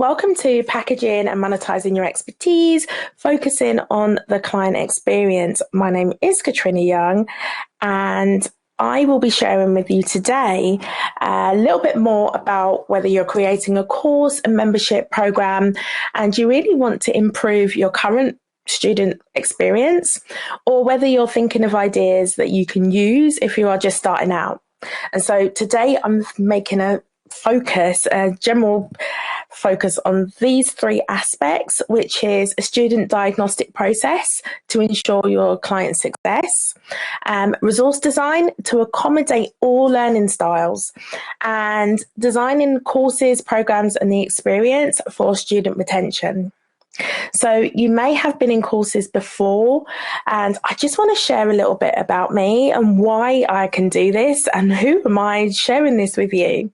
welcome to Packaging and Monetizing Your Expertise, focusing on the client experience. My name is Katrina Young, and I will be sharing with you today a little bit more about whether you're creating a course, a membership program, and you really want to improve your current student experience, or whether you're thinking of ideas that you can use if you are just starting out. And so today I'm making a general focus on these three aspects, which is a student diagnostic process to ensure your client success, resource design to accommodate all learning styles, and designing courses, programs, and the experience for student retention. So you may have been in courses before, and I just want to share a little bit about me and why I can do this and who am I sharing this with you.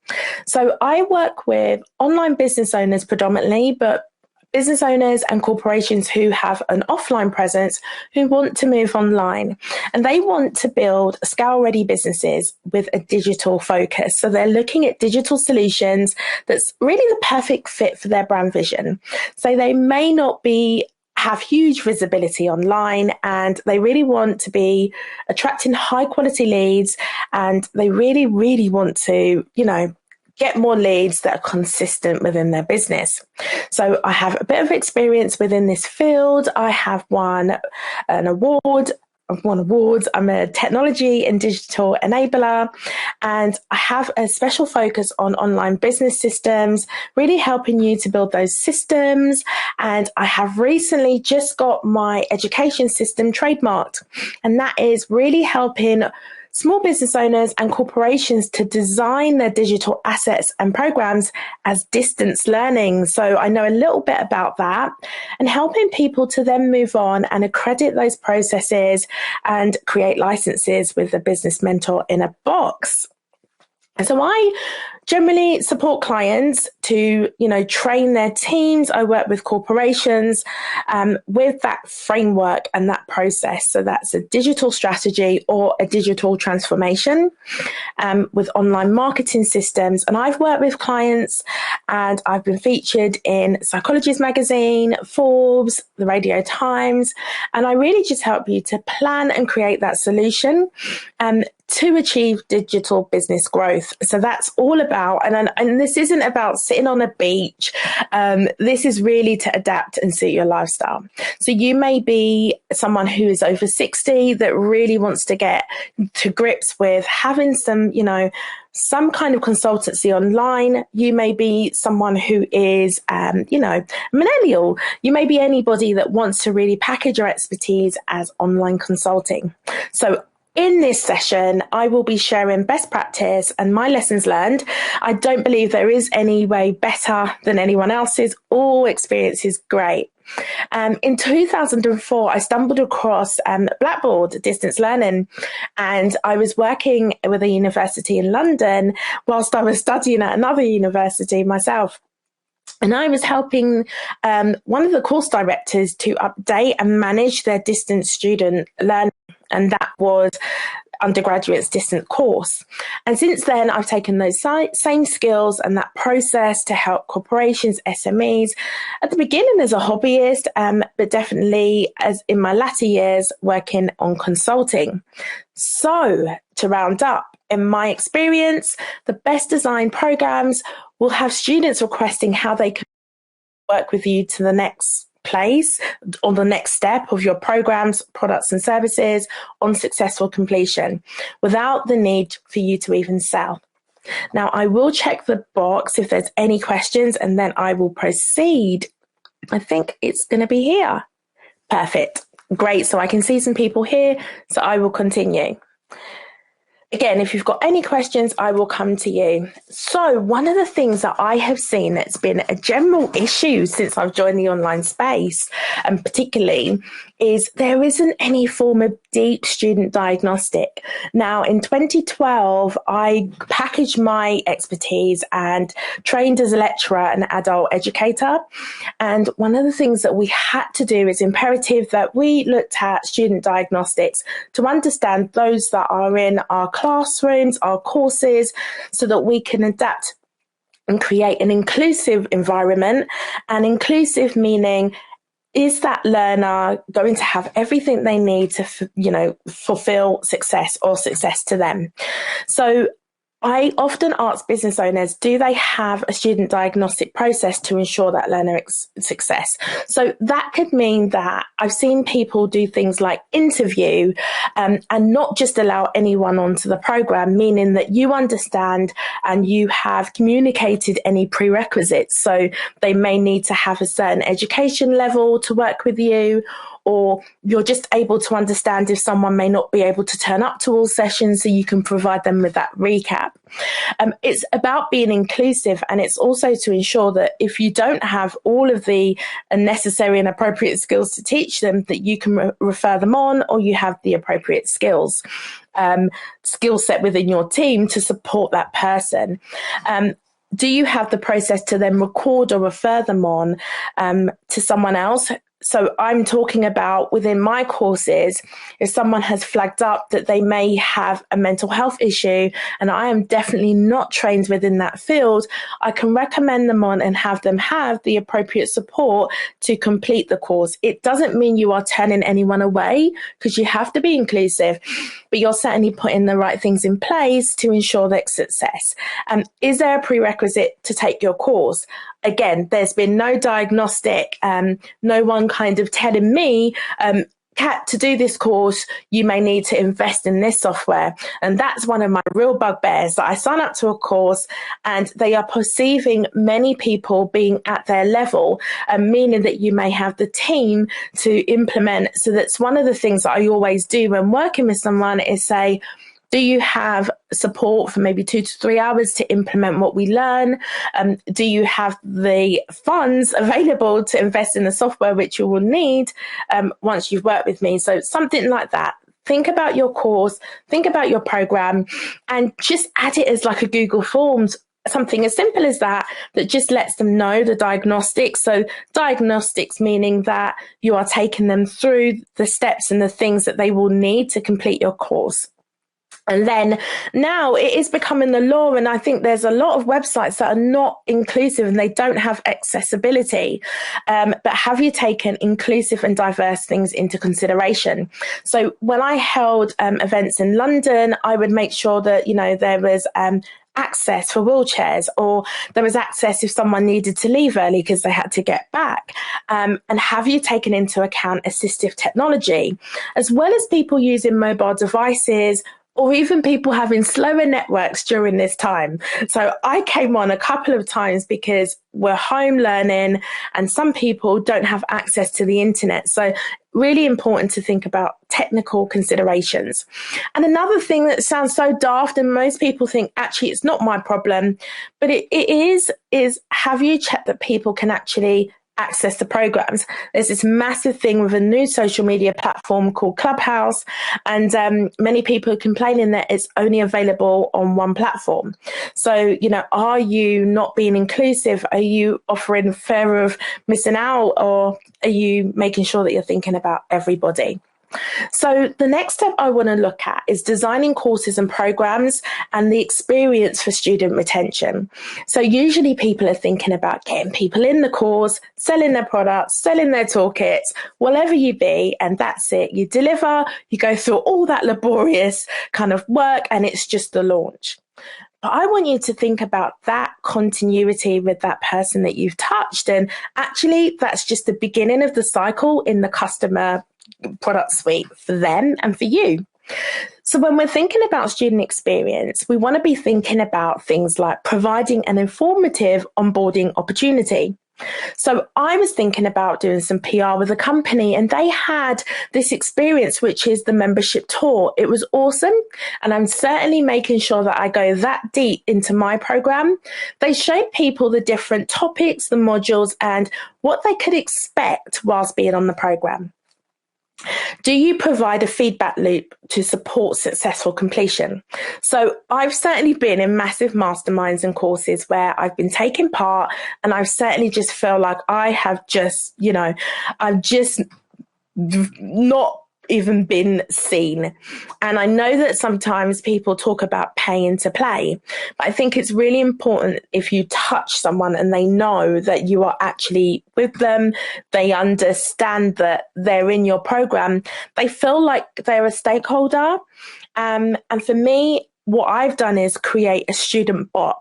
So I work with online business owners predominantly, but business owners and corporations who have an offline presence who want to move online, and they want to build scale-ready businesses with a digital focus. So they're looking at digital solutions that's really the perfect fit for their brand vision. So they may not have huge visibility online, and they really want to be attracting high quality leads, and they really, really want to, get more leads that are consistent within their business. So I have a bit of experience within this field. I have won awards. I'm a technology and digital enabler, and I have a special focus on online business systems, really helping you to build those systems. And I have recently just got my education system trademarked, and that is really helping small business owners and corporations to design their digital assets and programs as distance learning. So I know a little bit about that, and helping people to then move on and accredit those processes and create licenses with the business mentor in a box. And so I generally support clients to, train their teams. I work with corporations with that framework and that process. So that's a digital strategy or a digital transformation with online marketing systems. And I've worked with clients, and I've been featured in Psychologist magazine, Forbes, the Radio Times, and I really just help you to plan and create that solution to achieve digital business growth. So that's all about, and this isn't about sitting on a beach. This is really to adapt and suit your lifestyle. So you may be someone who is over 60 that really wants to get to grips with having some kind of consultancy online. You may be someone who is, millennial. You may be anybody that wants to really package your expertise as online consulting. So in this session, I will be sharing best practice and my lessons learned. I don't believe there is any way better than anyone else's. All experience is great. In 2004, I stumbled across Blackboard distance learning, and I was working with a university in London whilst I was studying at another university myself. And I was helping one of the course directors to update and manage their distance student learning. And that was undergraduate's distant course. And since then, I've taken those same skills and that process to help corporations, SMEs, at the beginning as a hobbyist, but definitely as in my latter years working on consulting. So to round up, in my experience, the best designed programs will have students requesting how they can work with you to the next place or the next step of your programs, products and services on successful completion without the need for you to even sell. Now, I will check the box if there's any questions, and then I will proceed. I think it's going to be here. Perfect. Great. So I can see some people here, so I will continue. Again, if you've got any questions, I will come to you. So one of the things that I have seen that's been a general issue since I've joined the online space, and particularly, is there isn't any form of deep student diagnostic. Now, in 2012, I packaged my expertise and trained as a lecturer and adult educator. And one of the things that we had to do is imperative that we looked at student diagnostics to understand those that are in our classrooms, our courses, so that we can adapt and create an inclusive environment. And inclusive meaning, is that learner going to have everything they need to, fulfill success or success to them? So I often ask business owners, do they have a student diagnostic process to ensure that learner success? So that could mean that I've seen people do things like interview and not just allow anyone onto the program, meaning that you understand and you have communicated any prerequisites. So they may need to have a certain education level to work with you, or you're just able to understand if someone may not be able to turn up to all sessions, so you can provide them with that recap. It's about being inclusive, and it's also to ensure that if you don't have all of the necessary and appropriate skills to teach them, that you can refer them on, or you have the appropriate skills. Skill set within your team to support that person. Do you have the process to then record or refer them on to someone else? So I'm talking about within my courses, if someone has flagged up that they may have a mental health issue and I am definitely not trained within that field, I can recommend them on and have them have the appropriate support to complete the course. It doesn't mean you are turning anyone away, because you have to be inclusive, but you're certainly putting the right things in place to ensure their success. Is there a prerequisite to take your course? Again, there's been no diagnostic, no one kind of telling me, Kat, to do this course, you may need to invest in this software. And that's one of my real bugbears, that I sign up to a course and they are perceiving many people being at their level, meaning that you may have the team to implement. So that's one of the things that I always do when working with someone is say, do you have support for maybe 2 to 3 hours to implement what we learn? Do you have the funds available to invest in the software which you will need once you've worked with me? So something like that. Think about your course, think about your program, and just add it as like a Google Forms. Something as simple as that, that just lets them know the diagnostics. So diagnostics meaning that you are taking them through the steps and the things that they will need to complete your course. And then now it is becoming the law. And I think there's a lot of websites that are not inclusive and they don't have accessibility. But have you taken inclusive and diverse things into consideration? So when I held events in London, I would make sure that, there was access for wheelchairs, or there was access if someone needed to leave early because they had to get back. And have you taken into account assistive technology, as well as people using mobile devices, or even people having slower networks during this time? So I came on a couple of times because we're home learning and some people don't have access to the internet. So really important to think about technical considerations. And another thing that sounds so daft and most people think, actually, it's not my problem, but it is have you checked that people can actually access the programs? There's this massive thing with a new social media platform called Clubhouse, and many people are complaining that it's only available on one platform. So, are you not being inclusive? Are you offering fear of missing out, or are you making sure that you're thinking about everybody? So the next step I want to look at is designing courses and programs and the experience for student retention. So usually people are thinking about getting people in the course, selling their products, selling their toolkits, whatever you be, and that's it. You deliver, you go through all that laborious kind of work, and it's just the launch. But I want you to think about that continuity with that person that you've touched. And actually, that's just the beginning of the cycle in the customer product suite for them and for you. So when we're thinking about student experience, we want to be thinking about things like providing an informative onboarding opportunity. So I was thinking about doing some PR with a company, and they had this experience, which is the membership tour. It was awesome. And I'm certainly making sure that I go that deep into my program. They showed people the different topics, the modules, and what they could expect whilst being on the program. Do you provide a feedback loop to support successful completion? So I've certainly been in massive masterminds and courses where I've been taking part, and I've certainly just felt like I have just, I've just not even been seen. And I know that sometimes people talk about paying to play, but I think it's really important if you touch someone and they know that you are actually with them, they understand that they're in your program, they feel like they're a stakeholder. And for me, what I've done is create a student bot.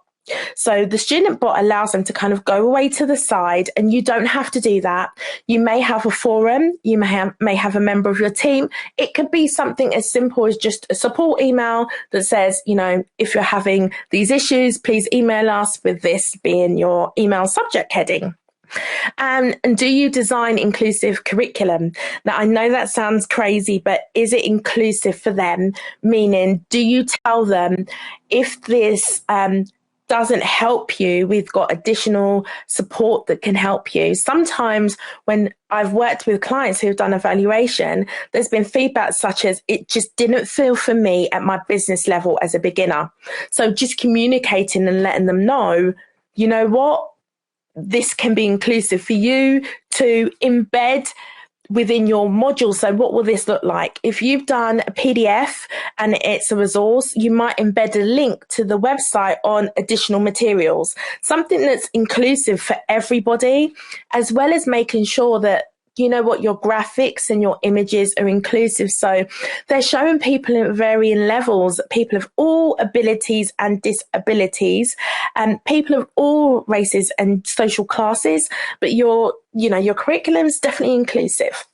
So the student bot allows them to kind of go away to the side, and you don't have to do that. You may have a forum, you may have a member of your team. It could be something as simple as just a support email that says, if you're having these issues, please email us, with this being your email subject heading. And do you design inclusive curriculum? Now, I know that sounds crazy, but is it inclusive for them? Meaning, do you tell them if this doesn't help you, we've got additional support that can help you? Sometimes when I've worked with clients who've done evaluation, there's been feedback such as, it just didn't feel for me at my business level as a beginner. So just communicating and letting them know, you know what, this can be inclusive for you to embed within your module. So what will this look like? If you've done a PDF and it's a resource, you might embed a link to the website on additional materials, something that's inclusive for everybody, as well as making sure that your graphics and your images are inclusive. So they're showing people at varying levels, people of all abilities and disabilities, and people of all races and social classes. But your curriculum is definitely inclusive.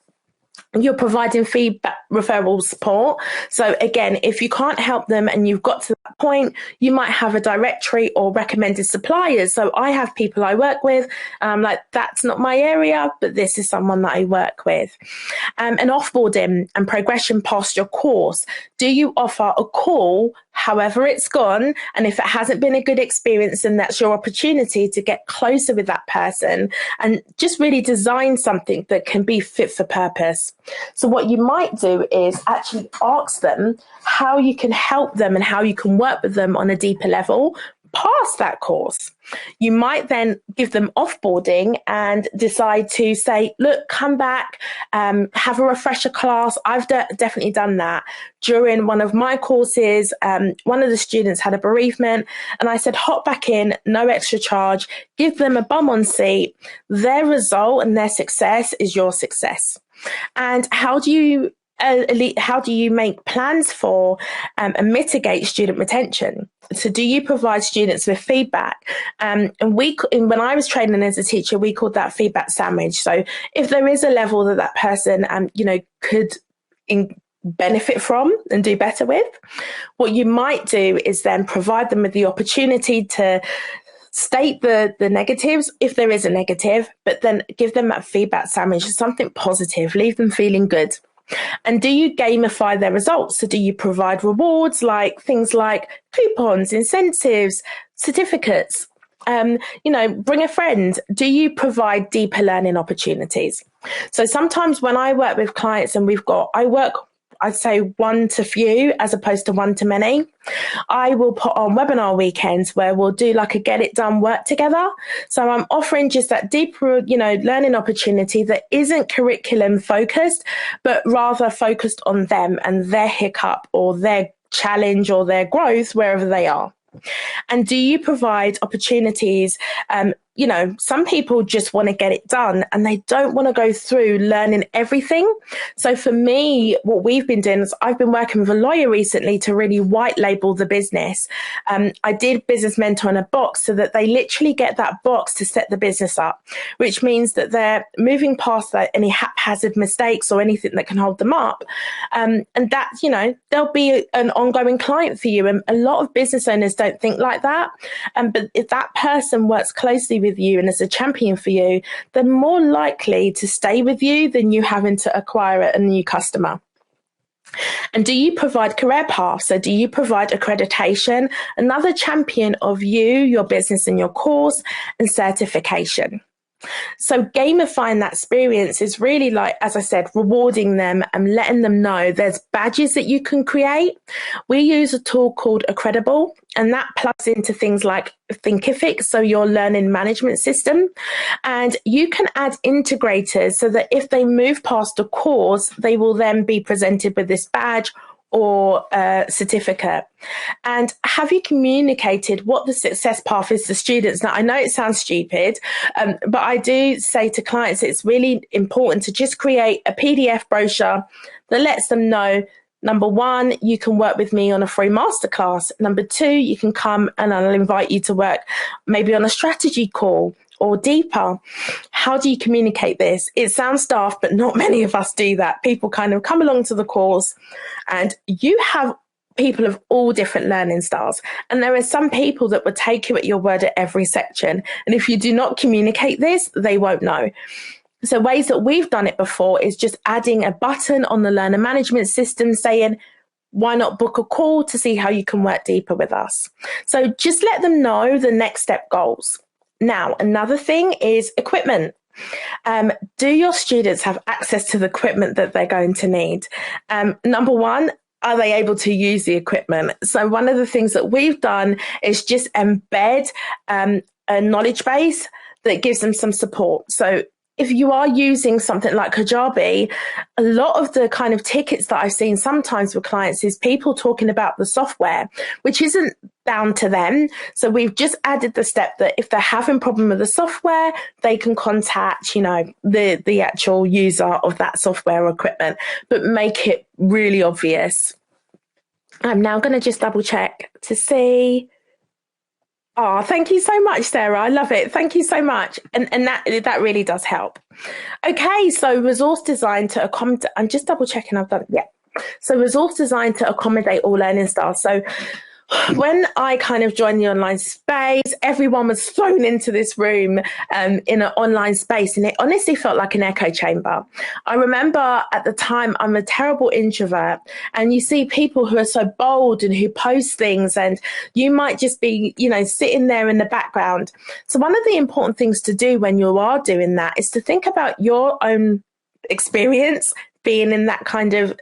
You're providing feedback, referral support. So again, if you can't help them and you've got to that point, you might have a directory or recommended suppliers. So I have people I work with, and I'm like, that's not my area, but this is someone that I work with. And offboarding and progression past your course. Do you offer a call, however it's gone? And if it hasn't been a good experience, then that's your opportunity to get closer with that person and just really design something that can be fit for purpose. So what you might do is actually ask them how you can help them and how you can work with them on a deeper level past that course. You might then give them offboarding and decide to say, look, come back, have a refresher class. I've definitely done that. During one of my courses, one of the students had a bereavement, and I said, hop back in, no extra charge, give them a bum on seat. Their result and their success is your success. And how do you make plans for and mitigate student retention? So do you provide students with feedback? And when I was training as a teacher, we called that feedback sandwich. So if there is a level that person could benefit from and do better with, what you might do is then provide them with the opportunity to state the negatives if there is a negative, but then give them that feedback sandwich, something positive, leave them feeling good. And do you gamify their results? So do you provide rewards, like things like coupons, incentives, certificates? Bring a friend. Do you provide deeper learning opportunities? So sometimes when I work with clients and I'd say one to few as opposed to one to many, I will put on webinar weekends where we'll do like a get it done work together. So I'm offering just that deeper, learning opportunity that isn't curriculum focused, but rather focused on them and their hiccup or their challenge or their growth wherever they are. And do you provide opportunities? Some people just want to get it done and they don't want to go through learning everything. So for me, what we've been doing is I've been working with a lawyer recently to really white label the business. I did Business Mentor in a box so that they literally get that box to set the business up, which means that they're moving past any haphazard mistakes or anything that can hold them up. And that, they'll be an ongoing client for you. And a lot of business owners don't think like that. But if that person works closely with you and is a champion for you, they're more likely to stay with you than you having to acquire a new customer. And do you provide career paths? So do you provide accreditation, another champion of you, your business and your course, and certification? So gamifying that experience is really like, as I said, rewarding them and letting them know there's badges that you can create. We use a tool called Accredible, and that plugs into things like Thinkific, so your learning management system. And you can add integrators so that if they move past a course, they will then be presented with this badge or a certificate. And have you communicated what the success path is to students? Now, I know it sounds stupid, but I do say to clients, it's really important to just create a PDF brochure that lets them know, number one, you can work with me on a free masterclass. Number two, you can come and I'll invite you to work maybe on a strategy call or deeper. How do you communicate this? It sounds daft, but not many of us do that. People kind of come along to the course and you have people of all different learning styles. And there are some people that would take you at your word at every section. And if you do not communicate this, they won't know. So ways that we've done it before is just adding a button on the learner management system saying, why not book a call to see how you can work deeper with us? So just let them know the next step goals. Now, another thing is equipment. Do your students have access to the equipment that they're going to need? Number one, are they able to use the equipment? So one of the things that we've done is just embed a knowledge base that gives them some support. So if you are using something like Kajabi, a lot of the kind of tickets that I've seen sometimes with clients is people talking about the software, which isn't down to them. So we've just added the step that if they're having a problem with the software, they can contact, the actual user of that software or equipment, but make it really obvious. I'm now going to just double check to see. Oh, thank you so much, Sarah. I love it. Thank you so much. And that really does help. Okay, so resource design to accommodate, I'm just double checking I've done it. Yeah. So resource design to accommodate all learning styles. So when I kind of joined the online space, everyone was thrown into this room in an online space, and it honestly felt like an echo chamber. I remember at the time, I'm a terrible introvert, and you see people who are so bold and who post things, and you might just be, sitting there in the background. So one of the important things to do when you are doing that is to think about your own experience being in that kind of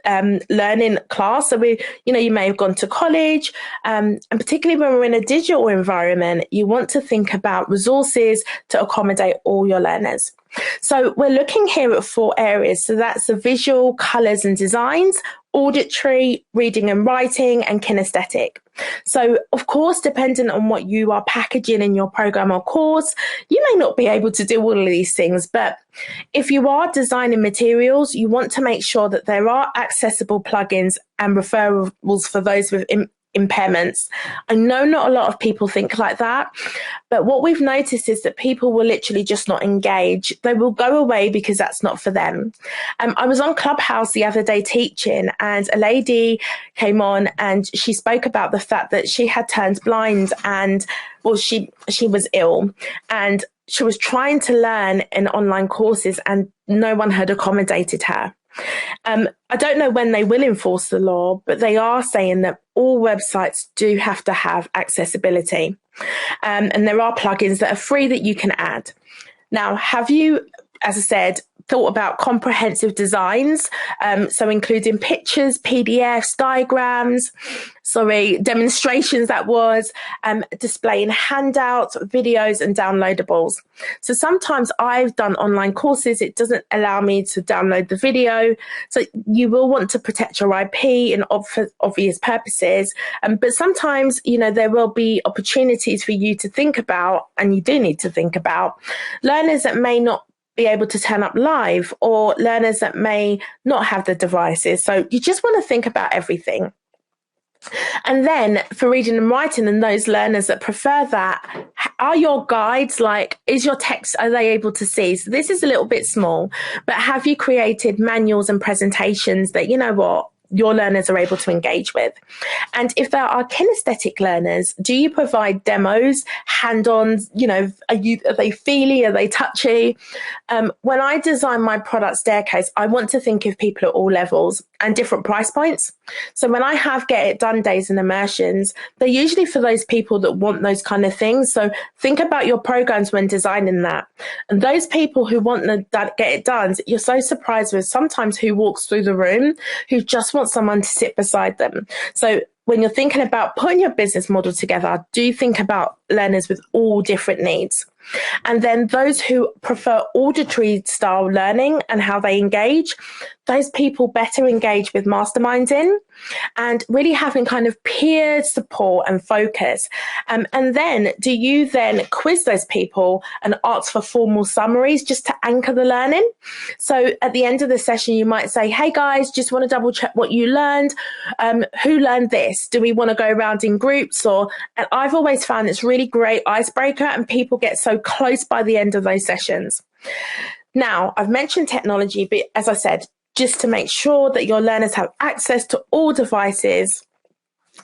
learning class. So you may have gone to college, and particularly when we're in a digital environment, you want to think about resources to accommodate all your learners. So we're looking here at 4 areas. So that's the visual, colours and designs, auditory, reading and writing, and kinesthetic. So, of course, depending on what you are packaging in your program or course, you may not be able to do all of these things. But if you are designing materials, you want to make sure that there are accessible plugins and referrals for those with impairments. I know not a lot of people think like that, but what we've noticed is that people will literally just not engage. They will go away because that's not for them. I was on Clubhouse the other day teaching, and a lady came on and she spoke about the fact that she had turned blind, and she was ill, and she was trying to learn in online courses and no one had accommodated her. I don't know when they will enforce the law, but they are saying that all websites do have to have accessibility. And there are plugins that are free that you can add. Now, have you, as I said, thought about comprehensive designs? So including pictures, PDFs, diagrams, demonstrations, displaying handouts, videos and downloadables. So sometimes I've done online courses, it doesn't allow me to download the video. So you will want to protect your IP in obvious purposes. But sometimes, there will be opportunities for you to think about, and you do need to think about, learners that may not be able to turn up live, or learners that may not have the devices. So you just want to think about everything. And then for reading and writing, and those learners that prefer that, are your guides is your text, are they able to see? So this is a little bit small, but have you created manuals and presentations that, your learners are able to engage with. And if there are kinesthetic learners, do you provide demos, hand-on, are they feely, are they touchy? When I design my product staircase, I want to think of people at all levels and different price points. So when I have get it done days and immersions, they're usually for those people that want those kind of things. So think about your programs when designing that. And those people who want to get it done, you're so surprised with sometimes who walks through the room, who just want someone to sit beside them. So when you're thinking about putting your business model together, do think about learners with all different needs. And then those who prefer auditory style learning and how they engage, those people better engage with masterminding and really having kind of peer support and focus. And then do you then quiz those people and ask for formal summaries just to anchor the learning? So at the end of the session, you might say, hey guys, just want to double check what you learned. Who learned this? Do we want to go around in groups? And I've always found it's really great icebreaker and people get so close by the end of those sessions. Now, I've mentioned technology, but as I said, just to make sure that your learners have access to all devices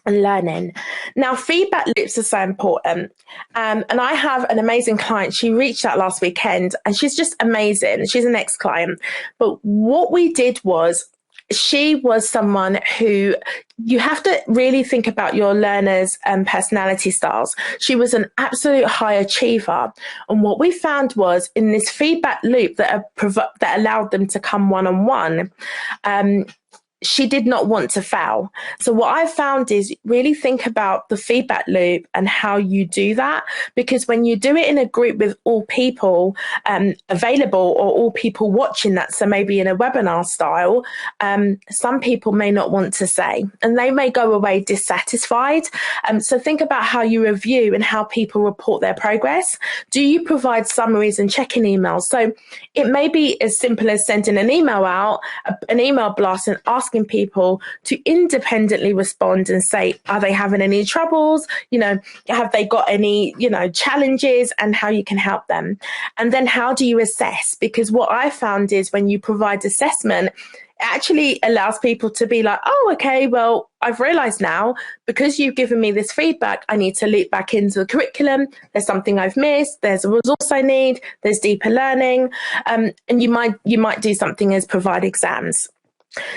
and learning. Now, feedback loops are so important. And I have an amazing client. She reached out last weekend and she's just amazing. She's an ex-client. But what we did was she was someone who you have to really think about your learners' personality styles. She was an absolute high achiever. And what we found was in this feedback loop that allowed them to come one-on-one, she did not want to fail. So what I found is really think about the feedback loop and how you do that, because when you do it in a group with all people available or all people watching that, so maybe in a webinar style, some people may not want to say and they may go away dissatisfied. So think about how you review and how people report their progress. Do you provide summaries and check-in emails? So it may be as simple as sending an email out, an email blast, and asking people to independently respond and say, are they having any troubles? Have they got any, challenges and how you can help them? And then how do you assess? Because what I found is when you provide assessment, it actually allows people to be like, oh, okay, well, I've realized now because you've given me this feedback, I need to loop back into the curriculum. There's something I've missed. There's a resource I need. There's deeper learning. And you might do something as provide exams.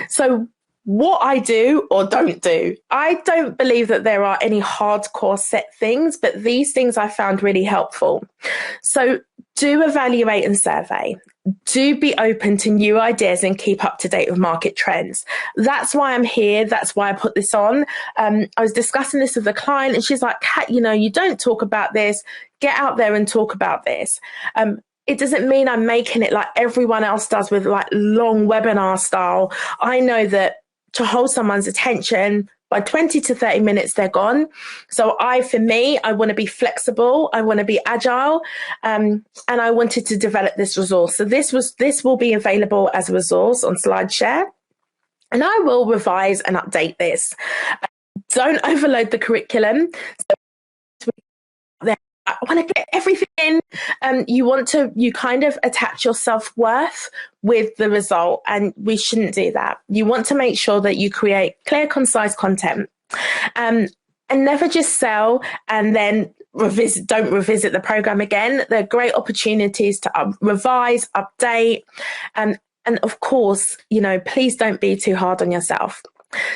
So what I do or don't do, I don't believe that there are any hardcore set things, but these things I found really helpful. So do evaluate and survey. Do be open to new ideas and keep up to date with market trends. That's why I'm here. That's why I put this on. I was discussing this with a client and she's like, Kat, you don't talk about this. Get out there and talk about this. It doesn't mean I'm making it like everyone else does with like long webinar style. I know that to hold someone's attention, by 20 to 30 minutes, they're gone. So I want to be flexible. I want to be agile. And I wanted to develop this resource. So this will be available as a resource on SlideShare. And I will revise and update this. Don't overload the curriculum. I want to get everything in. You kind of attach your self-worth with the result, and we shouldn't do that. You want to make sure that you create clear, concise content, and never just sell and then don't revisit the program again. There are great opportunities to revise, update, and of course, please don't be too hard on yourself.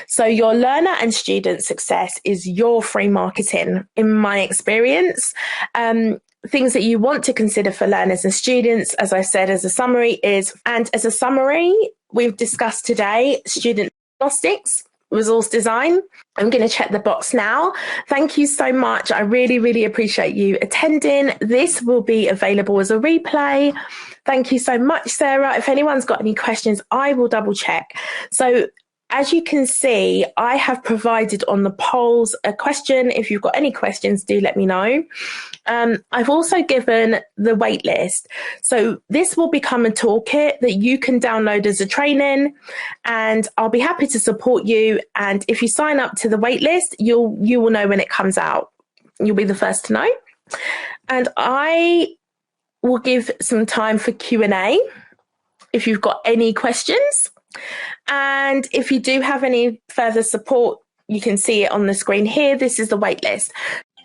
So your learner and student success is your free marketing, in my experience. Things that you want to consider for learners and students, as I said, as a summary we've discussed today, student diagnostics, resource design. I'm going to check the box now. Thank you so much. I really, really appreciate you attending. This will be available as a replay. Thank you so much, Sarah. If anyone's got any questions, I will double check. So as you can see, I have provided on the polls a question. If you've got any questions, do let me know. I've also given the waitlist. So this will become a toolkit that you can download as a training, and I'll be happy to support you. And if you sign up to the waitlist, you will know when it comes out. You'll be the first to know. And I will give some time for Q&A if you've got any questions. And if you do have any further support, you can see it on the screen here. This is the waitlist.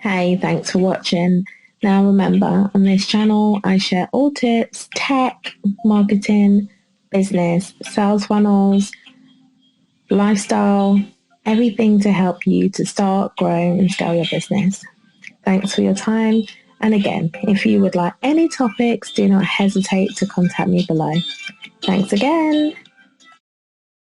Hey, thanks for watching. Now remember, on this channel, I share all tips, tech, marketing, business, sales funnels, lifestyle, everything to help you to start, grow, and scale your business. Thanks for your time. And again, if you would like any topics, do not hesitate to contact me below. Thanks again.